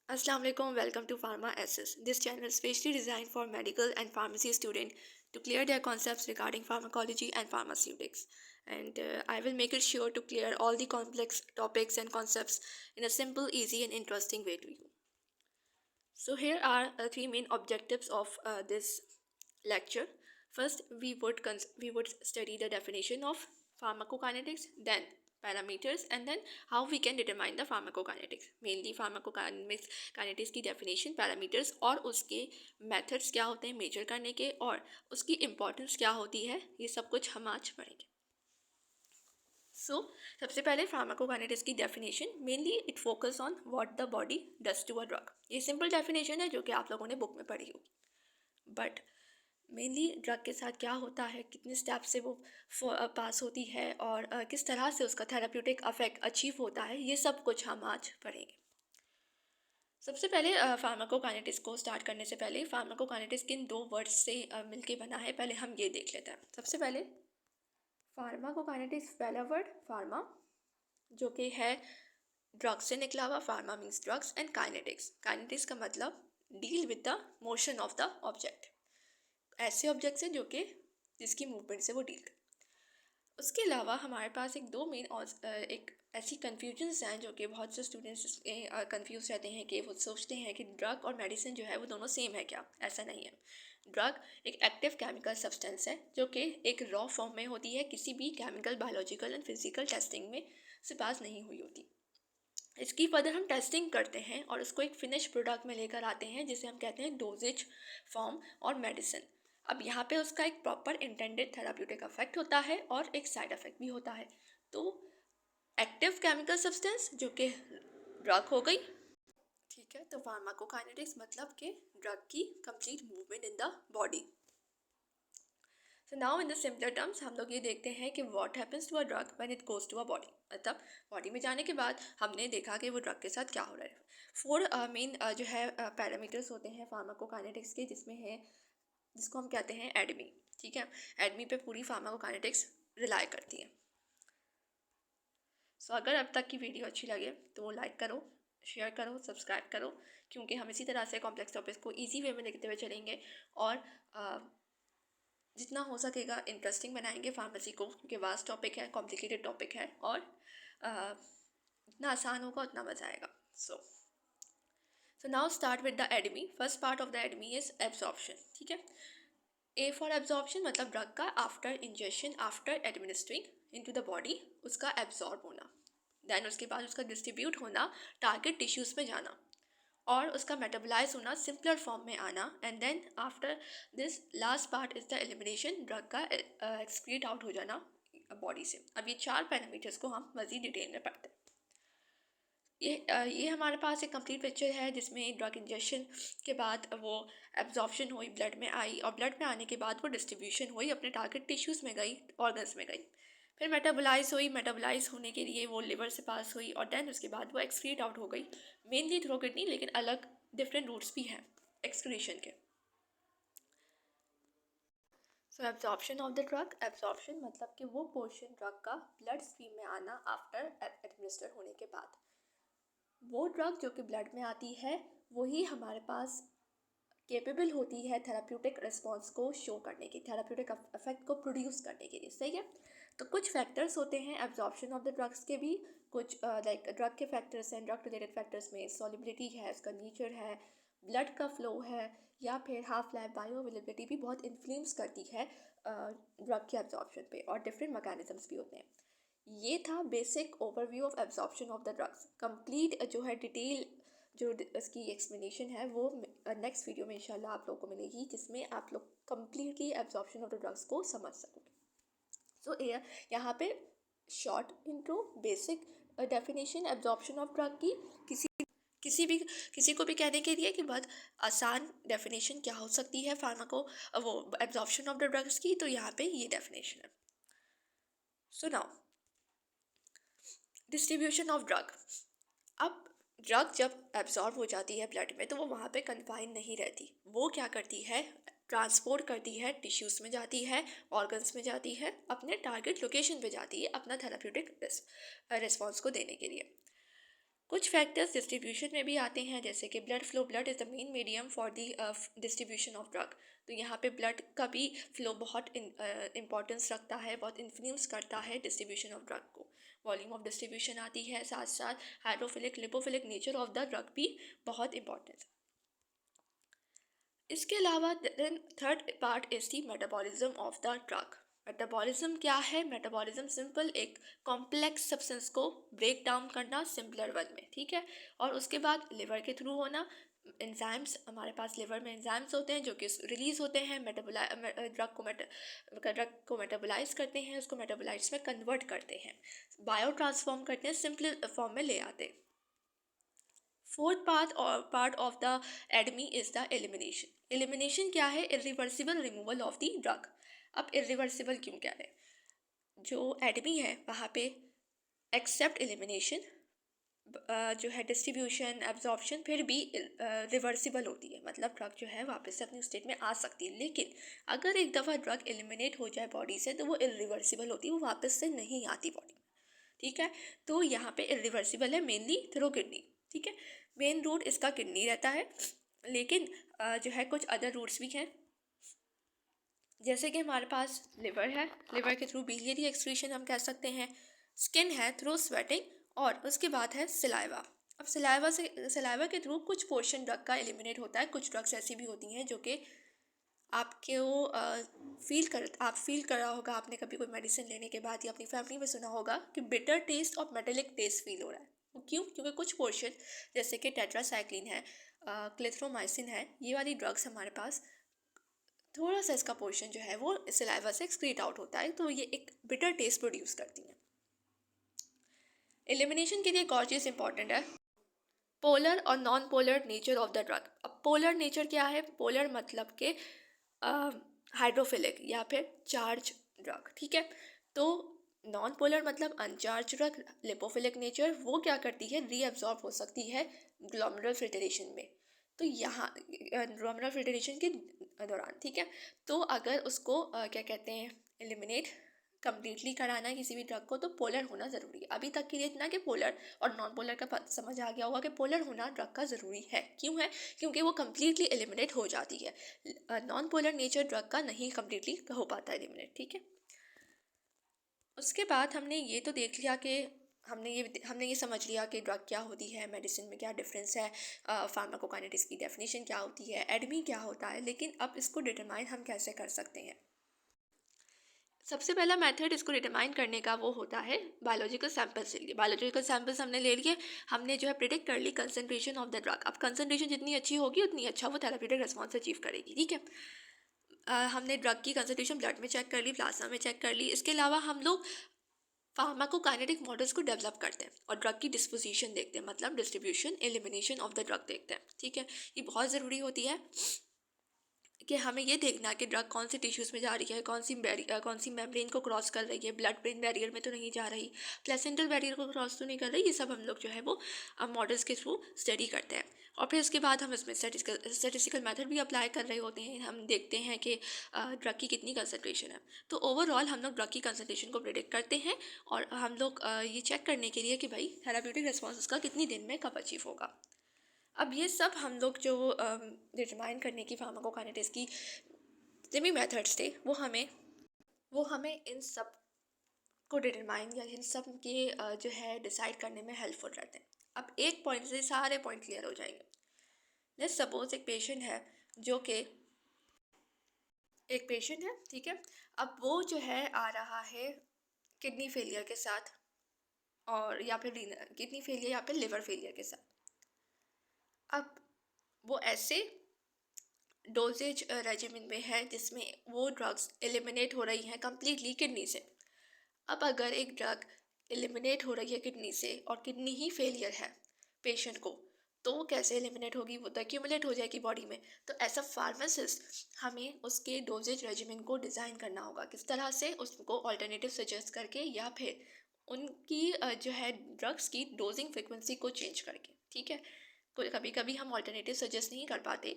Assalamu alaikum, welcome to Pharma SS. This channel is specially designed for medical and pharmacy students to clear their concepts regarding pharmacology and pharmaceutics. And I will make it sure to clear all the complex topics and concepts in a simple, easy, and interesting way to you. So here are three main objectives of this lecture. First, we would study the definition of pharmacokinetics, then parameters, and then how we can determine the pharmacokinetics. Mainly pharmacokinetics की definition, parameters और उसके methods क्या होते हैं measure करने के और उसकी importance क्या होती है, ये सब कुछ हम आज पढ़ेंगे. सबसे पहले फार्माकोकाइनेटिक्स की definition. Mainly it focus on what the body does to a drug. ये सिंपल डेफिनेशन है जो कि आप लोगों ने बुक में पढ़ी होगी. बट मेनली ड्रग के साथ क्या होता है, कितने स्टेप से वो पास होती है और किस तरह से उसका थेराप्यूटिक अफेक्ट अचीव होता है, ये सब कुछ हम आज पढ़ेंगे. सबसे पहले फार्माकोकाइनेटिक्स को स्टार्ट करने से पहले फार्माकोकाइनेटिक्स किन दो वर्ड्स से मिलके बना है, पहले हम ये देख लेते हैं. सबसे पहले फार्माकोकाइनेटिक्स, पहला वर्ड फार्मा जो कि है ड्रग्स से निकला हुआ. Pharma means drugs and kinetics. Kinetics का मतलब deal with the motion of the object. ऐसे ऑब्जेक्ट से जो कि जिसकी मूवमेंट से वो डील कर. उसके अलावा हमारे पास एक दो मेन एक ऐसी कन्फ्यूजन्स हैं जो कि बहुत से स्टूडेंट्स कंफ्यूज रहते हैं कि वो सोचते हैं कि ड्रग और मेडिसिन जो है वो दोनों सेम है. क्या? ऐसा नहीं है. ड्रग एक एक्टिव केमिकल सब्सटेंस है जो कि एक रॉ फॉर्म में होती है, किसी भी chemical, biological and physical testing में से पास नहीं हुई होती. इसकी फर्दर हम टेस्टिंग करते हैं और उसको एक फिनिश प्रोडक्ट में लेकर आते हैं जिसे हम कहते हैं डोजेज फॉर्म और मेडिसिन. अब यहाँ पे उसका एक प्रॉपर इंटेंडेड थेराप्यूटिक इफेक्ट होता है और एक साइड इफेक्ट भी होता है. तो एक्टिव केमिकल सब्सटेंस जो कि ड्रग हो गई, ठीक है. तो फार्माकोकाइनेटिक्स मतलब कि ड्रग की complete movement in the body. So now in the simpler terms हम लोग ये देखते हैं कि what happens to a drug when it goes to a body. मतलब बॉडी में जाने के बाद हमने देखा कि वो ड्रग के साथ क्या हो रहा है. फोर मेन जो है पैरामीटर्स होते हैं फार्माकोकाइनेटिक्स के, जिसमें है जिसको हम कहते हैं एडमी. ठीक है. एडमी पे पूरी फार्माकोकाइनेटिक्स रिलाई करती है. सो अगर अब तक की वीडियो अच्छी लगे तो वो लाइक करो, शेयर करो, सब्सक्राइब करो, क्योंकि हम इसी तरह से कॉम्प्लेक्स टॉपिक्स को ईजी वे में लिखते हुए चलेंगे और जितना हो सकेगा इंटरेस्टिंग बनाएंगे फार्मेसी को, क्योंकि वास्ट टॉपिक है, कॉम्प्लिकेटेड टॉपिक है और जितना आसान होगा उतना मजा आएगा. So now start with the ADME. First part of the ADME is absorption. ठीक है. ए फॉर एब्जॉर्प्शन मतलब ड्रग का after injection, after administering into the body उसका एब्जॉर्ब होना, देन उसके बाद उसका डिस्ट्रीब्यूट होना, टारगेट टिश्यूज़ में जाना और उसका मेटाबोलाइज होना, सिंपलर फॉर्म में आना. And then after this last part is the elimination, drug का एक्सक्रीट आउट हो जाना बॉडी से. अब ये चार पैरामीटर्स को हम मज़ीद डिटेल में पढ़ते हैं. ये हमारे पास एक कंप्लीट पिक्चर है जिसमें ड्रग इंजेक्शन के बाद वो एब्जॉर्प्शन हुई, ब्लड में आई और ब्लड में आने के बाद वो डिस्ट्रीब्यूशन हुई, अपने टारगेट टिश्यूज़ में गई, ऑर्गन्स में गई. फिर मेटाबोलाइज हुई, मेटाबोलाइज होने के लिए वो लिवर से पास हुई और देन उसके बाद वो एक्सक्रीट आउट हो गई, मेनली थ्रू किडनी, लेकिन अलग डिफरेंट रूट्स भी हैं एक्सक्रीशन के. So absorption of the drug. Absorption मतलब कि वो पोर्शन ड्रग का ब्लड स्ट्रीम में आना आफ्टर एडमिनिस्टर होने के बाद. वो ड्रग जो कि ब्लड में आती है वही हमारे पास केपेबल होती है थेराप्यूटिक रिस्पॉन्स को शो करने की, थेराप्यूटिक इफेक्ट को प्रोड्यूस करने के लिए. सही है. तो कुछ फैक्टर्स होते हैं एब्जॉर्प्शन ऑफ द ड्रग्स के भी. कुछ लाइक ड्रग के फैक्टर्स हैं. ड्रग रिलेटेड फैक्टर्स में सॉलिबिलिटी है, उसका नेचर है, ब्लड का फ्लो है, या फिर हाफ लाइफ, बायो अवेलेबिलिटी भी बहुत इन्फ्लुएंस करती है ड्रग के एब्जॉर्प्शन पे. और डिफरेंट मैकेनिज्म्स भी होते हैं. ये था basic overview of absorption of the drugs. Complete जो है डिटेल जो इसकी एक्सप्लेनेशन है वो नेक्स्ट वीडियो में इंशाल्लाह आप लोगों को मिलेगी, जिसमें आप लोग completely absorption of the drugs को समझ सकोगे. सो यहाँ पे short intro, basic definition absorption of drug की. किसी को भी कहने के लिए कि बहुत आसान डेफिनेशन क्या हो सकती है फार्माको वो एब्जॉर्प्शन ऑफ द ड्रग्स की, तो यहाँ पे ये डेफिनेशन है. So now distribution of drug. अब ड्रग जब एब्जॉर्ब हो जाती है ब्लड में तो वो वहाँ पे कन्फाइन नहीं रहती. वो क्या करती है, ट्रांसपोर्ट करती है, टिश्यूज़ में जाती है, ऑर्गन्स में जाती है, अपने टारगेट लोकेशन पे जाती है अपना थेराप्यूटिक रिस्पॉन्स को देने के लिए. कुछ फैक्टर्स डिस्ट्रीब्यूशन में भी आते हैं, जैसे कि blood flow. Blood is the main medium for the distribution of drug. तो यहाँ पे ब्लड का भी फ्लो बहुत इम्पॉर्टेंस रखता है, बहुत इन्फ्लुएंस करता है डिस्ट्रीब्यूशन ऑफ ड्रग को। वॉल्यूम ऑफ डिस्ट्रीब्यूशन आती है, साथ साथ hydrophilic lipophilic nature of the drug भी बहुत इंपॉर्टेंट है। इसके अलावा then third part is the metabolism of the drug. Metabolism क्या है? मेटाबॉलिज्म सिंपल एक कॉम्प्लेक्स सब्सटेंस को ब्रेक डाउन करना सिंपलर वन में, ठीक है। और उसके बाद लिवर के थ्रू होना। एंजाइम्स, हमारे पास लिवर में एंजाइम्स होते हैं जो कि रिलीज होते हैं, ड्रग को मेटाबोलाइज करते हैं, उसको मेटाबोलाइट्स में कन्वर्ट करते हैं, बायो ट्रांसफॉर्म करते हैं, सिंपल फॉर्म में ले आते हैं। Fourth part of the ADME is the elimination. Elimination क्या है? Irreversible removal of the drug. अब इरिवर्सिबल क्यों कह रहे हैं? जो एडमी है वहाँ पे एक्सेप्ट एलिमिनेशन जो है डिस्ट्रीब्यूशन एब्जॉर्प्शन फिर भी रिवर्सिबल होती है, मतलब ड्रग जो है वापस से अपनी स्टेट में आ सकती है। लेकिन अगर एक दफ़ा ड्रग एलिमिनेट हो जाए बॉडी से तो वो इरिवर्सिबल होती है, वो वापस से नहीं आती बॉडी में, ठीक है। तो यहाँ पे इरिवर्सिबल है मेनली थ्रू किडनी, ठीक है। मेन रूट इसका किडनी रहता है, लेकिन जो है कुछ अदर रूट्स भी हैं, जैसे कि हमारे पास लिवर है, लिवर के थ्रू बिलियरी एक्सक्रीशन हम कह सकते हैं, स्किन है थ्रू स्वेटिंग, और उसके बाद है सिलाइवा। अब सिलाइवा के थ्रू कुछ पोर्शन ड्रग का एलिमिनेट होता है। कुछ ड्रग्स ऐसी भी होती हैं जो कि आपके वो आप फील कर रहा होगा, आपने कभी कोई मेडिसिन लेने के बाद या अपनी फैमिली में सुना होगा कि बिटर टेस्ट और मेटेलिक टेस्ट फील हो रहा है। वो क्यों? क्योंकि कुछ पोर्शन जैसे कि टेट्रासाइक्लिन है, क्लिथ्रोमाइसिन है, ये वाली ड्रग्स हमारे पास थोड़ा सा इसका पोर्शन जो है वो सिलाइवा से एक्सक्रीट आउट होता है, तो ये एक बिटर टेस्ट प्रोड्यूस करती हैं। एलिमिनेशन के लिए एक और चीज़ इंपॉर्टेंट है, पोलर और non polar nature of the drug. अब पोलर नेचर क्या है? पोलर मतलब के हाइड्रोफिलिक या फिर चार्ज ड्रग, ठीक है। तो नॉन पोलर मतलब अनचार्ज ड्रग, लिपोफिलिक नेचर, वो क्या करती है? रीअब्जॉर्ब हो सकती है ग्लोमेरुलर फिल्ट्रेशन में। तो यहाँ ग्लोमेरुलर फिल्ट्रेशन के दौरान, ठीक है। तो अगर उसको क्या कहते हैं, एलिमिनेट कंप्लीटली कराना है किसी भी ड्रग को, तो पोलर होना ज़रूरी है। अभी तक के लिए इतना कि पोलर और नॉन पोलर का समझ आ गया होगा कि पोलर होना ड्रग का ज़रूरी है। क्यों है? क्योंकि वो कम्प्लीटली एलिमिनेट हो जाती है। नॉन पोलर नेचर ड्रग का नहीं कम्प्लीटली हो पाता एलिमिनेट, ठीक है। उसके बाद हमने ये तो देख लिया कि हमने ये समझ लिया कि ड्रग क्या होती है, मेडिसिन में क्या डिफरेंस है, फार्माकोकाइनेटिक्स की डेफिनेशन क्या होती है, एडमी क्या होता है। लेकिन अब इसको डिटरमाइन हम कैसे कर सकते हैं? सबसे पहला मेथड इसको डिटरमाइन करने का वो होता है बायोलॉजिकल सैंपल्स ले लिए। बायोलॉजिकल सैंपल्स हमने ले लिए, हमने जो है प्रिडिक्ट कर ली कंसंट्रेशन ऑफ द ड्रग। अब कंसंट्रेशन जितनी अच्छी होगी उतनी अच्छा वो थेराप्यूटिक रिस्पॉन्स अचीव करेगी, ठीक है। हमने ड्रग की कंसंट्रेशन ब्लड में चेक कर ली, प्लाज्मा में चेक कर ली। इसके अलावा हम लोग फार्माकोकाइनेटिक मॉडल्स को डेवलप करते हैं और ड्रग की डिस्पोजिशन देखते हैं, मतलब distribution elimination of the drug देखते हैं, ठीक है। ये बहुत ज़रूरी होती है कि हमें ये देखना है कि ड्रग कौन सी टिश्यूज़ में जा रही है, कौन सी मेम्ब्रेन को क्रॉस कर रही है, ब्लड ब्रेन बैरियर में तो नहीं जा रही, प्लेसेंटल बैरियर को क्रॉस तो नहीं कर रही। ये सब हम लोग जो है वो मॉडल्स के थ्रू स्टडी करते हैं। और फिर इसके बाद हम इसमें स्टेटिस्टिकल मेथड भी अप्लाई कर रहे होते हैं। हम देखते हैं कि ड्रग की कितनी कंसनट्रेशन है। तो ओवरऑल हम लोग ड्रग की कंसनट्रेशन को प्रिडिक्ट करते हैं, और हम लोग ये चेक करने के लिए कि भाई थेराप्यूटिक रिस्पॉन्स उसका कितनी दिन में कब अचीव होगा। अब ये सब हम लोग जो डिटरमाइन करने की फार्माकोकाइनेटिक्स की जितने भी मेथड्स थे वो हमें इन सब को डिटरमाइन या इन सब के जो है डिसाइड करने में हेल्पफुल रहते हैं। अब एक पॉइंट से सारे पॉइंट क्लियर हो जाएंगे। लेट्स सपोज एक पेशेंट है जो कि ठीक है। अब वो जो है आ रहा है किडनी फेलियर के साथ, और या फिर किडनी फेलियर या फिर लिवर फेलियर के साथ। अब वो ऐसे डोजेज रेजिमेंट में है जिसमें वो ड्रग्स एलिमिनेट हो रही हैं कम्प्लीटली किडनी से। अब अगर एक ड्रग एलिमिनेट हो रही है किडनी से और किडनी ही फेलियर है पेशेंट को, तो वो कैसे एलिमिनेट होगी? वो तो एक्यूमुलेट हो जाएगी बॉडी में। तो एज अ फार्मासिस्ट हमें उसके डोजेज रेजिमेंट को डिज़ाइन करना होगा, किस तरह से उसको ऑल्टरनेटिव सजेस्ट करके या फिर उनकी जो है ड्रग्स की डोजिंग फ्रिक्वेंसी को चेंज करके, ठीक है। कभी कभी हम ऑल्टरनेटिव सजेस्ट नहीं कर पाते।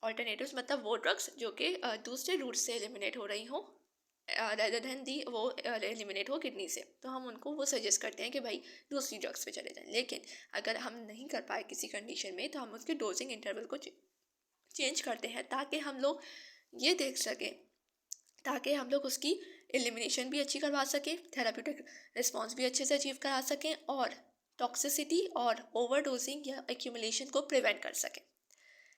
ऑल्टरनेटिव्स मतलब वो ड्रग्स जो कि दूसरे रूट से एलिमिनेट हो रही हो, रेदर देन दी वो एलिमिनेट हो किडनी से, तो हम उनको वो सजेस्ट करते हैं कि भाई दूसरी ड्रग्स पे चले जाएं। लेकिन अगर हम नहीं कर पाए किसी कंडीशन में, तो हम उसके डोजिंग इंटरवल को चेंज करते हैं, ताकि हम लोग ये देख सकें, ताकि हम लोग उसकी एलिमिनेशन भी अच्छी करवा सकें, थेराप्यूटिक रिस्पॉन्स भी अच्छे से अचीव करा सकें, और टॉक्सिसिटी और ओवरडोजिंग या एक्यूमुलेशन को प्रिवेंट कर सकें।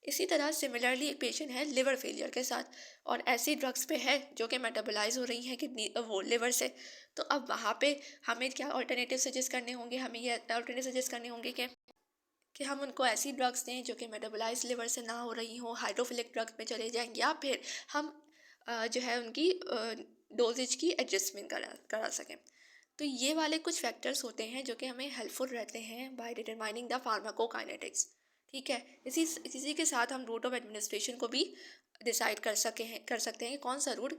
इसी तरह सिमिलरली एक पेशेंट है लिवर फेलियर के साथ, और ऐसी ड्रग्स पे है जो कि मेटाबोलाइज हो रही हैं किडनी वो लिवर से। तो अब वहाँ पे हमें क्या ऑल्टरनेटिव सजेस्ट करने होंगे, हमें ये ऑल्टरनेटिव सजेस्ट करने होंगे कि हम उनको ऐसी ड्रग्स दें जो कि मेटाबोलाइज लिवर से ना हो रही हो, हाइड्रोफिलिक ड्रग्स पे चले जाएंगे, या फिर हम जो है उनकी डोजेज की एडजस्टमेंट करा सकें। तो ये वाले कुछ फैक्टर्स होते हैं जो कि हमें हेल्पफुल रहते हैं बाय डिटरमाइनिंग द फार्माकोकाइनेटिक्स। ठीक है, इसी के साथ हम रूट ऑफ एडमिनिस्ट्रेशन को भी डिसाइड कर सकते हैं कि कौन सा रूट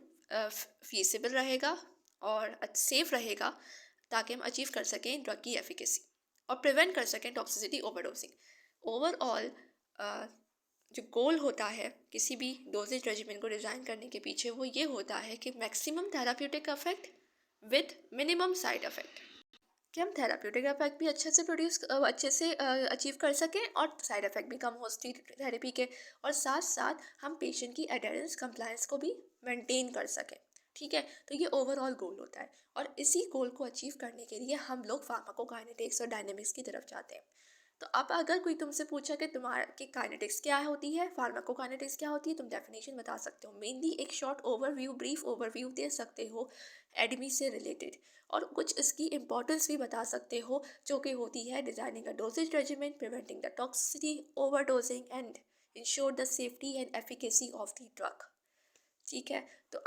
फीसिबल रहेगा और सेफ रहेगा, ताकि हम अचीव कर सकें ड्रग की एफिकेसी और प्रिवेंट कर सकें टॉक्सिसिटी ओवरडोजिंग। ओवरऑल जो गोल होता है किसी भी डोजेज रेजिमेंट को डिज़ाइन करने के पीछे, वो ये होता है कि maximum therapeutic effect with minimum side effect, कि हम थेराप्यूटिक इफेक्ट भी अच्छे से अचीव कर सकें, और साइड इफेक्ट भी कम हो उसकी थेरेपी के, और साथ साथ हम पेशेंट की एडेरेंस कंप्लायंस को भी मेंटेन कर सकें। ठीक है, तो ये ओवरऑल गोल होता है, और इसी गोल को अचीव करने के लिए हम लोग फार्माकोकाइनेटिक्स और डायनेमिक्स की तरफ जाते हैं। तो अब अगर कोई तुमसे पूछा कि तुम्हारा की काइनेटिक्स क्या होती है, फार्माकोकाइनेटिक्स क्या होती है, तुम डेफिनेशन बता सकते हो। मेनली एक शॉर्ट ओवरव्यू, ब्रीफ ओवरव्यू दे सकते हो एडमी से रिलेटेड, और कुछ इसकी इंपॉर्टेंस भी बता सकते हो, जो कि होती है designing a dosages regiment, preventing the toxicity, overdosing, and ensure the safety and efficacy of the drug. ठीक है, तो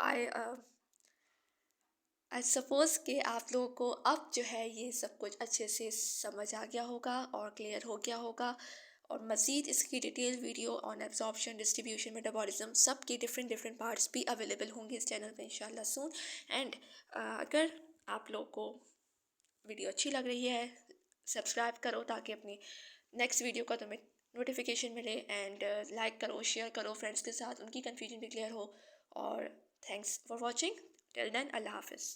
आई सपोज़ कि आप लोगों को अब जो है ये सब कुछ अच्छे से समझ आ गया होगा और क्लियर हो गया होगा, और मज़ीद इसकी detail video on absorption, distribution, metabolism, सब की डिफरेंट डिफरेंट पार्ट्स भी अवेलेबल होंगे इस चैनल पे इंशाल्लाह सून। एंड अगर आप लोग को वीडियो अच्छी लग रही है, सब्सक्राइब करो ताकि अपनी नेक्स्ट वीडियो का तुम्हें नोटिफिकेशन मिले, एंड लाइक करो, शेयर करो फ्रेंड्स के साथ, उनकी कन्फ्यूजन भी क्लियर हो। और thanks for watching, till then, अल्लाह हाफिज़।